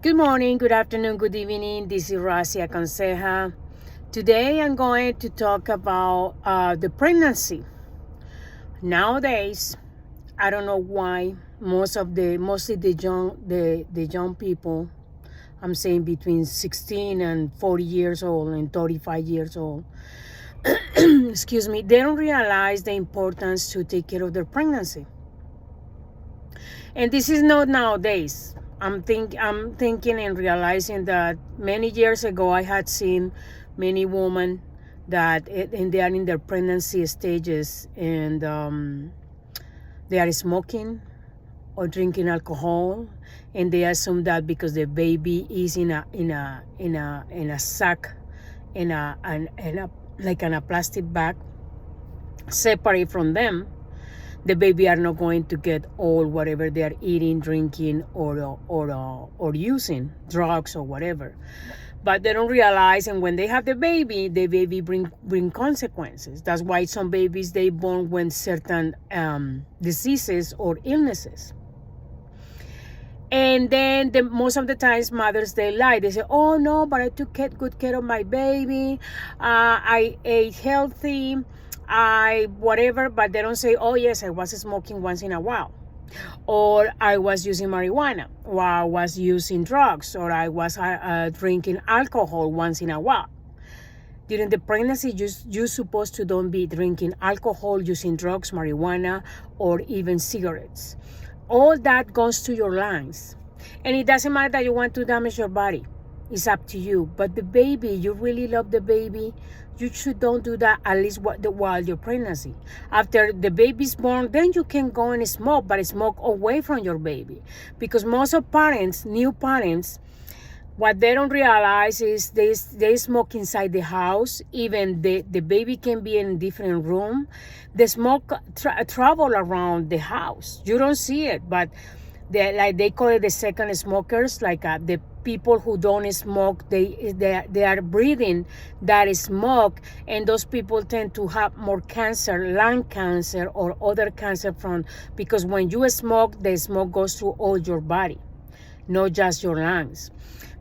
Good morning, good afternoon, good evening. This is Racia Conseja. Today I'm going to talk about the pregnancy. Nowadays, I don't know why mostly the young people, I'm saying between 16 and 40 years old and 35 years old, excuse me, they don't realize the importance to take care of their pregnancy. And this is not nowadays. I'm thinking and realizing that many years ago I had seen many women that and they are in their pregnancy stages and they are smoking or drinking alcohol, and they assume that because the baby is in a sack, in a like in a plastic bag, separate from them, the baby are not going to get all whatever they are eating, drinking, or using drugs or whatever. But they don't realize, and when they have the baby bring consequences. That's why some babies they born with certain diseases or illnesses. And then most of the times mothers they lie. They say, "Oh no, but I took good care of my baby. I ate healthy. I whatever," but they don't say, "Oh yes, I was smoking once in a while, or I was using marijuana, or I was using drugs, or I was drinking alcohol once in a while." During the pregnancy, you're supposed to don't be drinking alcohol, using drugs, marijuana, or even cigarettes. All that goes to your lungs, and it doesn't matter that you want to damage your body. It's up to you. But the baby, you really love the baby, you should don't do that at least while you're pregnancy. After the baby's born, then you can go and smoke, but smoke away from your baby. Because most of parents, new parents, what they don't realize is they smoke inside the house. Even the baby can be in a different room. The smoke travel around the house. You don't see it, but they call it the second smokers. Like the people who don't smoke, they are breathing that smoke, and those people tend to have more cancer, lung cancer or other cancer because when you smoke, the smoke goes through all your body, not just your lungs.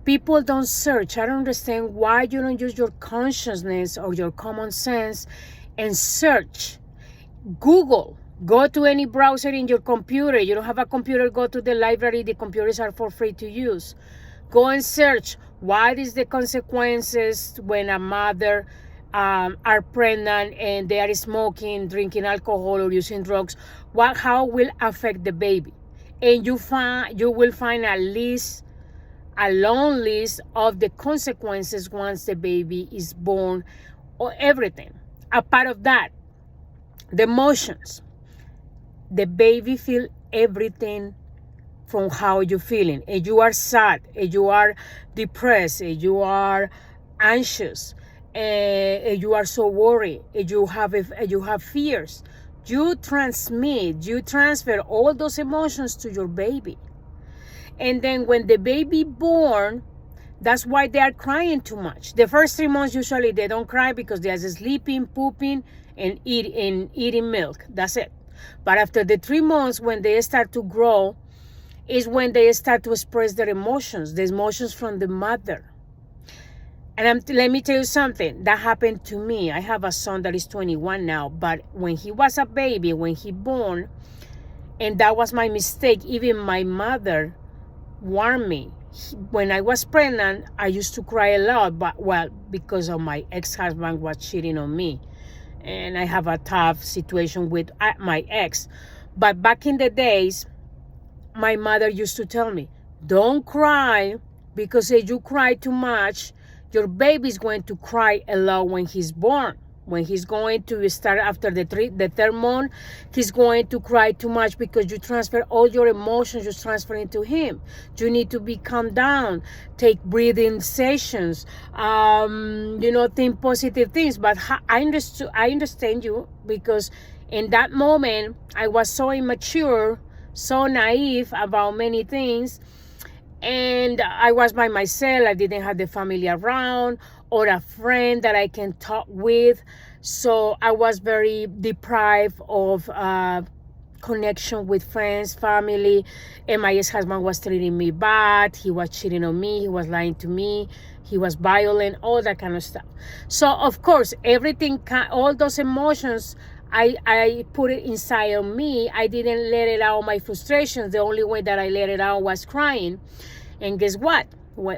People don't search. I don't understand why you don't use your consciousness or your common sense and search. Google. Go to any browser in your computer. You don't have a computer, go to the library. The computers are for free to use. Go and search what is the consequences when a mother are pregnant and they are smoking, drinking alcohol, or using drugs. How will affect the baby? And you will find a long list of the consequences once the baby is born, or everything. A part of that, the emotions. The baby feel everything from how you're feeling. If you are sad, if you are depressed, if you are anxious, if you are so worried, if you have fears, you transfer all those emotions to your baby. And then when the baby born, that's why they are crying too much. The first 3 months, usually they don't cry because they are sleeping, pooping, and eating milk. That's it. But after the 3 months, when they start to grow, is when they start to express their emotions, the emotions from the mother. And let me tell you something. That happened to me. I have a son that is 21 now. But when he was a baby, when he born, and that was my mistake, even my mother warned me. When I was pregnant, I used to cry a lot, because of my ex-husband was cheating on me, and I have a tough situation with my ex. But back in the days, my mother used to tell me, don't cry, because if you cry too much, your baby's going to cry a lot when he's born. When he's going to start after the third month, he's going to cry too much because you transfer all your emotions, you transfer into him. You need to be calm down, take breathing sessions, think positive things. But I understand you, because in that moment, I was so immature, so naive about many things. And I was by myself. I didn't have the family around or a friend that I can talk with. So I was very deprived of connection with friends, family, and my ex-husband was treating me bad. He was cheating on me. He was lying to me. He was violent, all that kind of stuff. So, of course, everything, all those emotions, I put it inside of me. I didn't let it out, my frustrations. The only way that I let it out was crying. And guess what?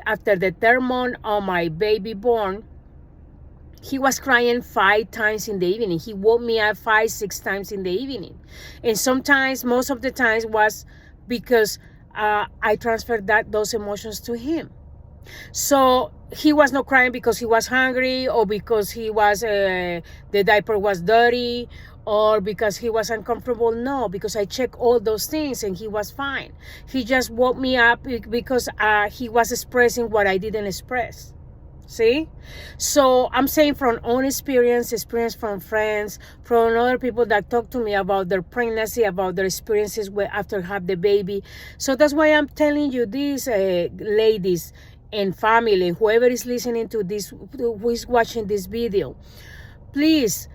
After the third month of my baby born, he was crying 5 times in the evening. He woke me up 5, 6 times in the evening. And sometimes, most of the times, was because I transferred those emotions to him. So he was not crying because he was hungry, or because he was the diaper was dirty, or because he was uncomfortable. No, because I checked all those things and he was fine. He just woke me up because he was expressing what I didn't express. See? So I'm saying from own experience from friends, from other people that talk to me about their pregnancy, about their experiences after have the baby. So that's why I'm telling you this, ladies and family, whoever is listening to this, who is watching this video, please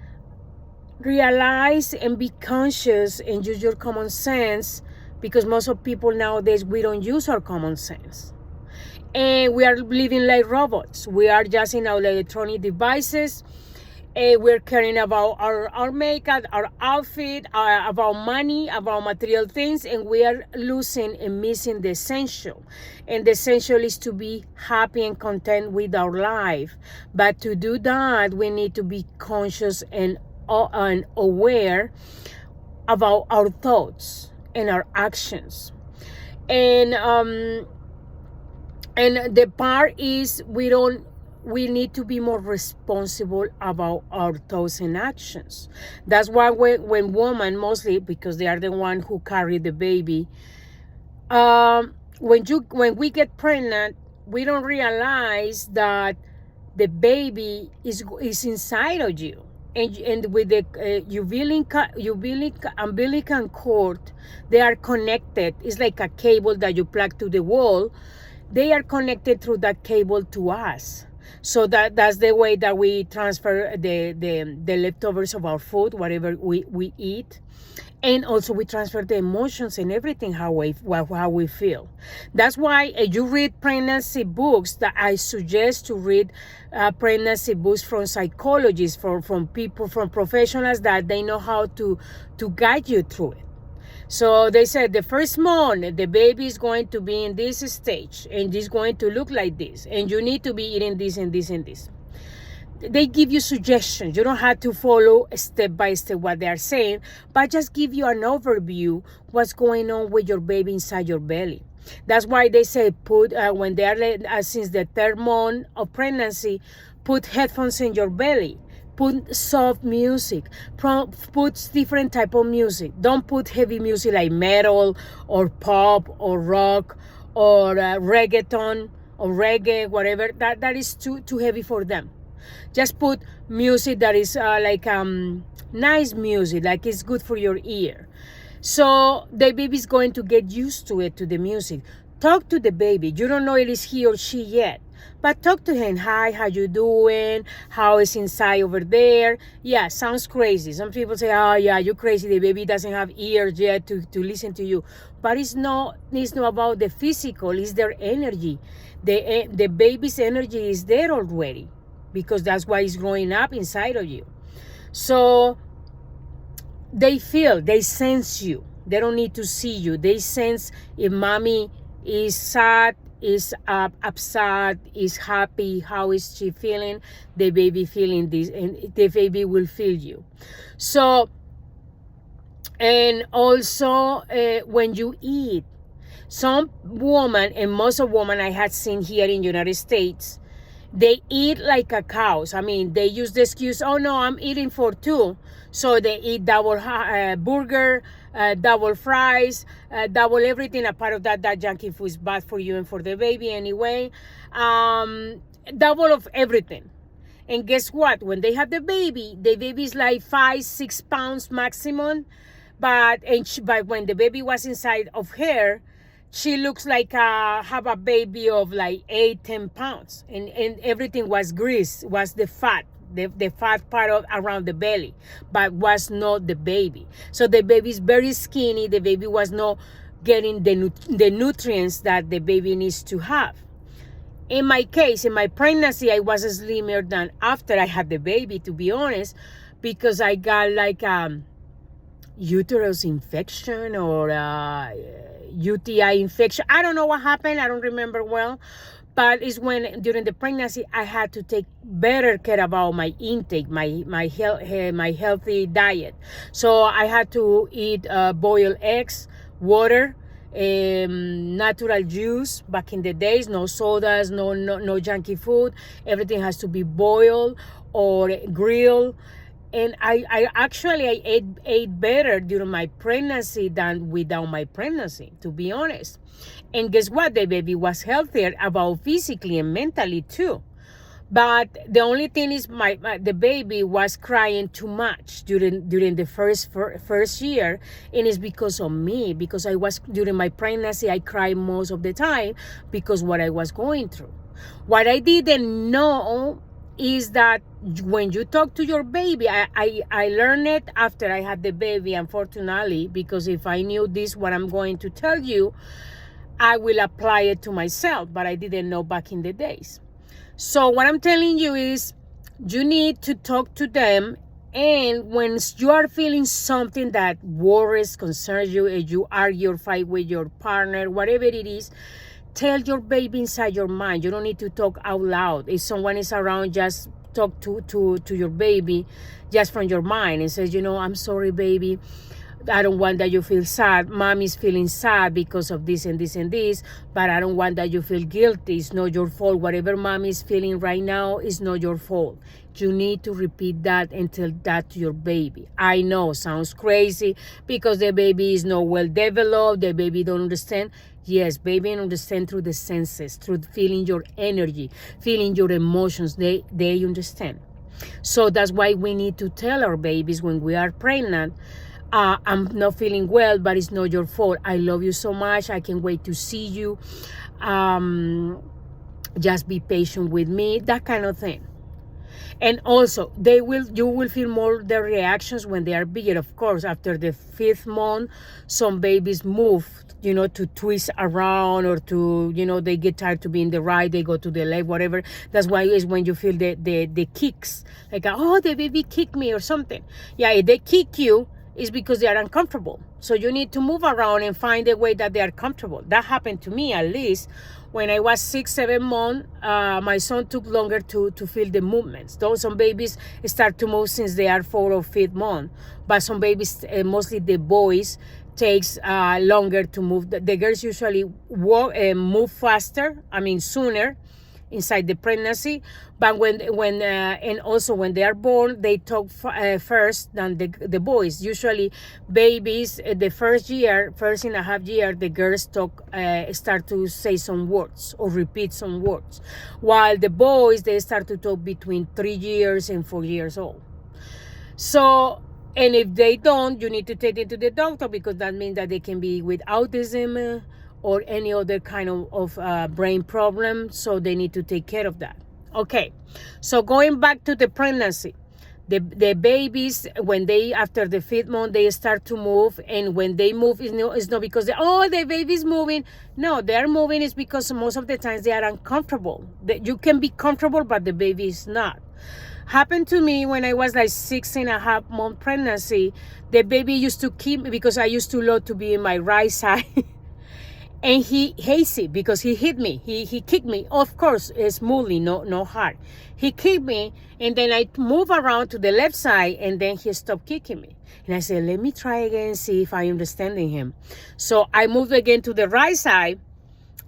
realize and be conscious and use your common sense, because most of people nowadays, we don't use our common sense. And we are living like robots. We are just in our electronic devices. We're caring about our makeup, our outfit, about money, about material things, and we are losing and missing the essential. And the essential is to be happy and content with our life. But to do that, we need to be conscious and aware about our thoughts and our actions. And the part is, we need to be more responsible about our thoughts and actions. That's why when women, mostly because they are the one who carry the baby, when we get pregnant, we don't realize that the baby is inside of you. And with the umbilical cord, they are connected. It's like a cable that you plug to the wall. They are connected through that cable to us. So that's the way that we transfer the leftovers of our food, whatever we eat. And also we transfer the emotions and everything, how we feel. That's why you read pregnancy books, that I suggest to read pregnancy books from psychologists, from people, from professionals that they know how to guide you through it. So they said the first month, the baby is going to be in this stage, and it's going to look like this, and you need to be eating this and this and this. They give you suggestions. You don't have to follow step by step what they are saying, but just give you an overview what's going on with your baby inside your belly. That's why they say put when they are since the third month of pregnancy, put headphones in your belly. Put soft music, put different type of music. Don't put heavy music like metal or pop or rock or reggaeton or reggae, whatever. That is too heavy for them. Just put music that is like nice music, like it's good for your ear. So the baby is going to get used to it, to the music. Talk to the baby. You don't know it is he or she yet. But talk to him. Hi, how you doing? How is inside over there? Yeah, sounds crazy. Some people say, oh yeah, you're crazy. The baby doesn't have ears yet to listen to you. But it's not about the physical, it's their energy. The baby's energy is there already, because that's why it's growing up inside of you. So they sense you. They don't need to see you. They sense if mommy is sad, is upset, is happy, how is she feeling, the baby feeling this, and the baby will feel you. So, and also when you eat, some woman, and most of women I had seen here in United States, they eat like a cows. I mean, they use the excuse, oh no, I'm eating for 2. So they eat double burger, double fries, double everything. A part of that junky food is bad for you and for the baby anyway. Double of everything. And guess what? When they have the baby is like 5-6 pounds maximum. But when the baby was inside of her, she looks like have a baby of like 8-10 pounds, and everything was grease, was the fat the fat part of around the belly, but was not the baby. So the baby is very skinny. The baby was not getting the nutrients that the baby needs to have. In my case, in my pregnancy, I was slimmer than after I had the baby, to be honest, because I got like uterus infection or UTI infection. I don't know what happened. I don't remember well. But it's when during the pregnancy I had to take better care about my intake, my healthy diet. So I had to eat boiled eggs, water, natural juice. Back in the days, no sodas, no junky food. Everything has to be boiled or grilled. And I actually ate better during my pregnancy than without my pregnancy, to be honest. And guess what? The baby was healthier, about physically and mentally too. But the only thing is the baby was crying too much during the first year, and it's because of me, because I was during my pregnancy I cried most of the time because what I was going through. What I didn't know is that when you talk to your baby, I learned it after I had the baby, unfortunately, because if I knew this, what I'm going to tell you, I will apply it to myself, but I didn't know back in the days. So what I'm telling you is you need to talk to them, and when you are feeling something that worries, concerns you, and you argue or fight with your partner, whatever it is, tell your baby inside your mind. You don't need to talk out loud. If someone is around, just talk to your baby just from your mind and says, I'm sorry, baby. I don't want that you feel sad. Mommy's feeling sad because of this and this and this, but I don't want that you feel guilty. It's not your fault. Whatever mommy is feeling right now is not your fault. You need to repeat that and tell that to your baby. I know, sounds crazy because the baby is not well developed. The baby don't understand. Yes, baby understand through the senses, through feeling your energy, feeling your emotions. They understand. So that's why we need to tell our babies when we are pregnant, I'm not feeling well, but it's not your fault. I love you so much. I can't wait to see you. Just be patient with me, that kind of thing. And also, you will feel more their reactions when they are bigger. Of course, after the 5th month, some babies move, to twist around or to, they get tired to be in the right, they go to the left, whatever. That's why is when you feel the kicks, like, oh, the baby kicked me or something. Yeah, if they kick you, it's because they are uncomfortable. So you need to move around and find a way that they are comfortable. That happened to me, at least. When I was 6-7 months, my son took longer to feel the movements. Though some babies start to move since they are 4th or 5th month, but some babies, mostly the boys, takes longer to move. The girls usually move faster, sooner, inside the pregnancy, but when and also when they are born, they talk first than the boys. Usually babies, the first and a half year, the girls start to say some words or repeat some words, while the boys, they start to talk between 3 years and 4 years old. So, and if they don't, you need to take them to the doctor, because that means that they can be with autism or any other kind of brain problem, so they need to take care of that. Okay, so going back to the pregnancy, the babies, when they, after the 5th month, they start to move, and when they move, it's not because the baby's moving. No, they're moving is because most of the times they are uncomfortable. You can be comfortable, but the baby is not. Happened to me when I was like 6.5 month pregnancy. The baby used to keep me, because I used to love to be in my right side. And he hates it because he hit me. He kicked me. Of course, smoothly, no hard. He kicked me, and then I move around to the left side, and then he stopped kicking me. And I said, let me try again and see if I'm understanding him. So I moved again to the right side,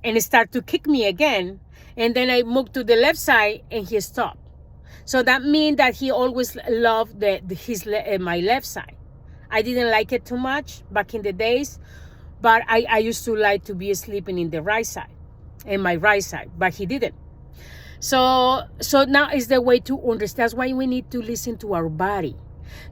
and he started to kick me again. And then I moved to the left side, and he stopped. So that means that he always loved my left side. I didn't like it too much back in the days, but I used to like to be sleeping in the right side, in my right side, but he didn't. So now is the way to understand. That's why we need to listen to our body.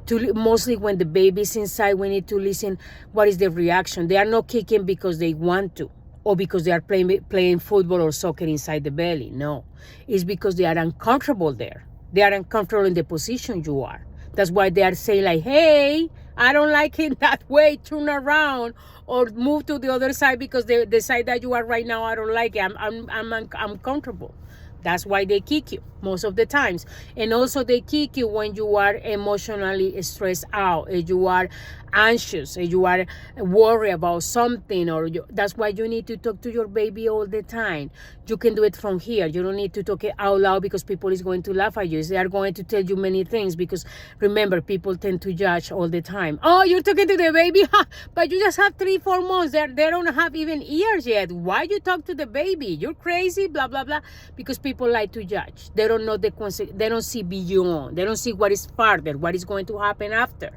Mostly when the baby's inside, we need to listen what is the reaction. They are not kicking because they want to, or because they are playing football or soccer inside the belly. No, it's because they are uncomfortable there. They are uncomfortable in the position you are. That's why they are saying like, hey, I don't like it that way. Turn around or move to the other side because the side that you are right now, I don't like it. I'm comfortable. That's why they kick you most of the times. And also they kick you when you are emotionally stressed out, if you are anxious, if you are worried about something, or that's why you need to talk to your baby all the time. You can do it from here. You don't need to talk it out loud because people is going to laugh at you. They are going to tell you many things because remember, people tend to judge all the time. Oh, you're talking to the baby? But you just have 3-4 months. They don't have even ears yet. Why you talk to the baby? You're crazy, blah, blah, blah. Because people like to judge. They don't know the consequences. They don't see beyond. They don't see what is farther, what is going to happen after.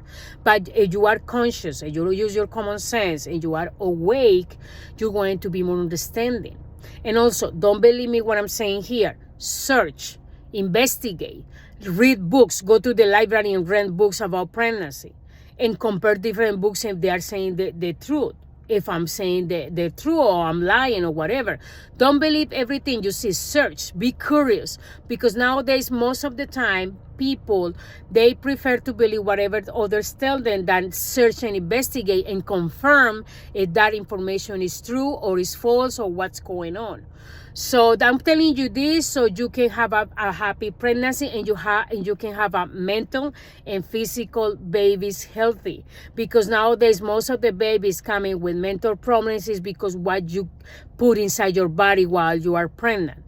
But if you are conscious and you use your common sense and you are awake, you're going to be more understanding. And also, don't believe me what I'm saying here. Search, investigate, read books, go to the library and rent books about pregnancy, and compare different books if they are saying the truth. If I'm saying the truth or I'm lying or whatever. Don't believe everything you see. Search. Be curious. Because nowadays, most of the time, people, they prefer to believe whatever others tell them than search and investigate and confirm if that information is true or is false or what's going on. So I'm telling you this so you can have a happy pregnancy and you can have a mental and physical babies healthy. Because nowadays most of the babies coming with mental problems is because what you put inside your body while you are pregnant.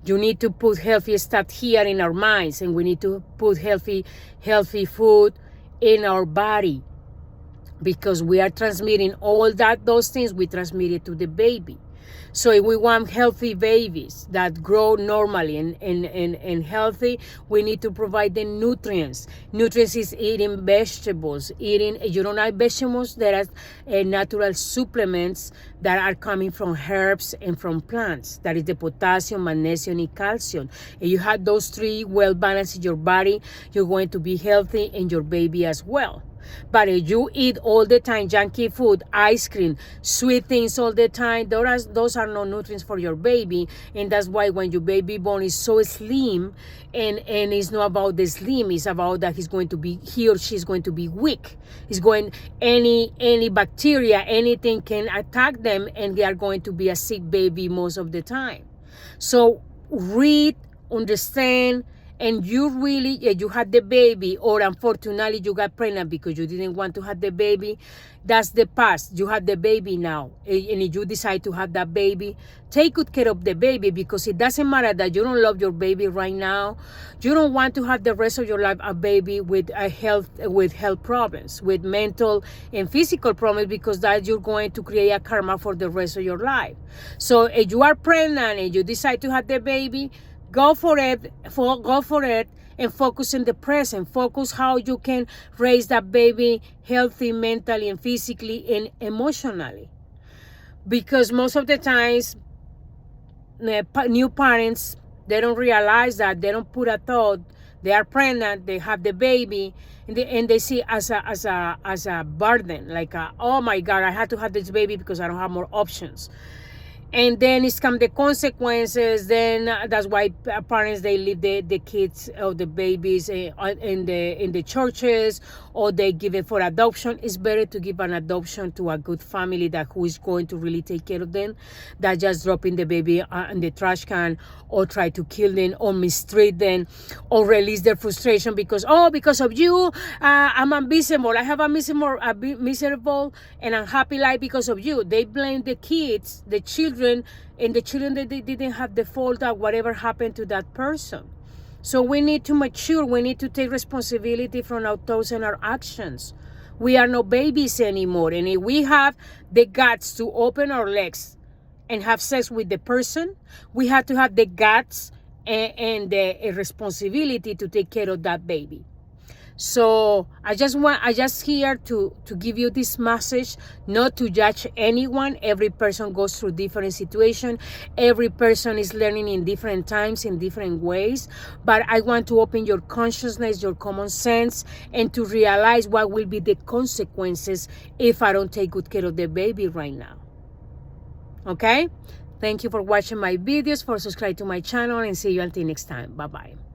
You need to put healthy stuff here in our minds, and we need to put healthy food in our body, because we are transmitting all those things, we transmit it to the baby. So if we want healthy babies that grow normally and healthy, we need to provide them nutrients. Nutrients is eating vegetables. You don't like vegetables, there are natural supplements that are coming from herbs and from plants. That is the potassium, magnesium, and calcium. If you have those three well balanced in your body, you're going to be healthy and your baby as well. But if you eat all the time junky food, ice cream, sweet things all the time, those are no nutrients for your baby. And that's why when your baby born is so slim, and it's not about the slim, it's about that he or she is going to be weak. Any bacteria, anything can attack them, and they are going to be a sick baby most of the time. So read, understand. And you had the baby, or unfortunately you got pregnant because you didn't want to have the baby, that's the past. You have the baby now. And if you decide to have that baby, take good care of the baby, because it doesn't matter that you don't love your baby right now. You don't want to have the rest of your life a baby with health problems, with mental and physical problems, because that you're going to create a karma for the rest of your life. So if you are pregnant and you decide to have the baby, go for it, and focus in the present. Focus how you can raise that baby healthy mentally and physically and emotionally. Because most of the times, new parents, they don't realize that. They don't put a thought. They are pregnant, they have the baby, and they see as a burden, like oh my God, I had to have this baby because I don't have more options. And then it's come the consequences. Then that's why parents, they leave the kids or the babies in the churches, or they give it for adoption. It's better to give an adoption to a good family who is going to really take care of them, than just dropping the baby in the trash can, or try to kill them, or mistreat them, or release their frustration because of you, I'm miserable. I have a miserable and unhappy life because of you. They blame the kids, the children, and the children that they didn't have the fault of whatever happened to that person. So we need to mature. We need to take responsibility from our thoughts and our actions. We are no babies anymore. And if we have the guts to open our legs and have sex with the person, we have to have the guts and the responsibility to take care of that baby. So I just here to give you this message, not to judge anyone. Every person goes through different situations. Every person is learning in different times, in different ways. But I want to open your consciousness, your common sense, and to realize what will be the consequences if I don't take good care of the baby right now. Okay? Thank you for watching my videos, for subscribing to my channel, and see you until next time. Bye-bye.